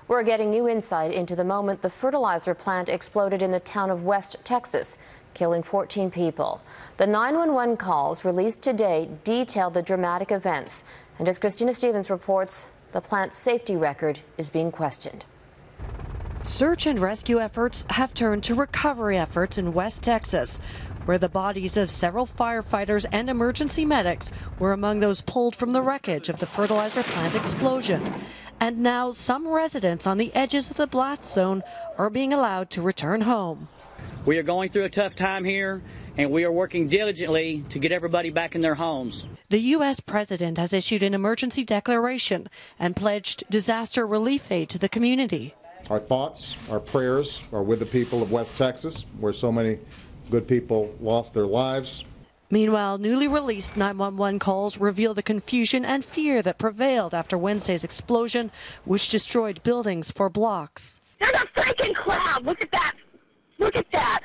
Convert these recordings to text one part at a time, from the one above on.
We're getting new insight into the moment the fertilizer plant exploded in the town of West Texas, killing 14 people. The 911 calls released today detailed the dramatic events. And as Christina Stevens reports, the plant's safety record is being questioned. Search and rescue efforts have turned to recovery efforts in West Texas, where the bodies of several firefighters and emergency medics were among those pulled from the wreckage of the fertilizer plant explosion. And now some residents on the edges of the blast zone are being allowed to return home. We are going through a tough time here, and we are working diligently to get everybody back in their homes. The U.S. president has issued an emergency declaration and pledged disaster relief aid to the community. Our thoughts, our prayers are with the people of West Texas, where so many good people lost their lives. Meanwhile, newly released 911 calls reveal the confusion and fear that prevailed after Wednesday's explosion, which destroyed buildings for blocks. There's a freaking cloud. Look at that. Look at that.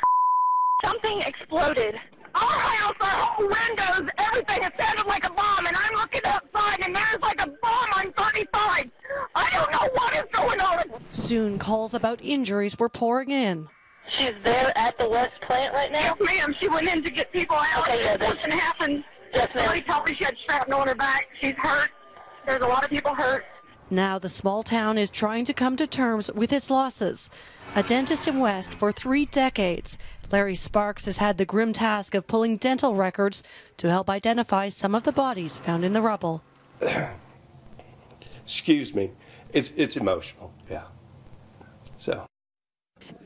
Something exploded. Our house, our whole windows, everything, it sounded like a bomb, and I'm looking outside, and there's like a bomb on 35. I don't know what is going on. Soon, calls about injuries were pouring in. She's there at the West plant right now? Yes, ma'am. She went in to get people out. Okay, yeah, something happened. Yes, ma'am. Somebody told me she had shrapnel on her back. She's hurt. There's a lot of people hurt. Now the small town is trying to come to terms with its losses. A dentist in West for 3 decades, Larry Sparks has had the grim task of pulling dental records to help identify some of the bodies found in the rubble. Excuse me. It's emotional, yeah. So.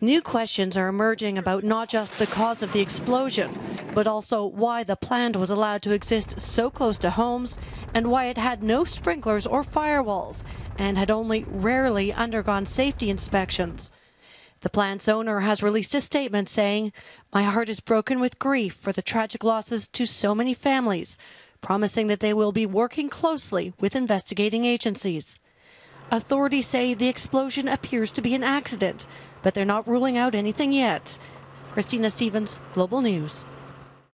New questions are emerging about not just the cause of the explosion, but also why the plant was allowed to exist so close to homes and why it had no sprinklers or firewalls and had only rarely undergone safety inspections. The plant's owner has released a statement saying, "My heart is broken with grief for the tragic losses to so many families," promising that they will be working closely with investigating agencies. Authorities say the explosion appears to be an accident, but they're not ruling out anything yet. Christina Stevens, Global News.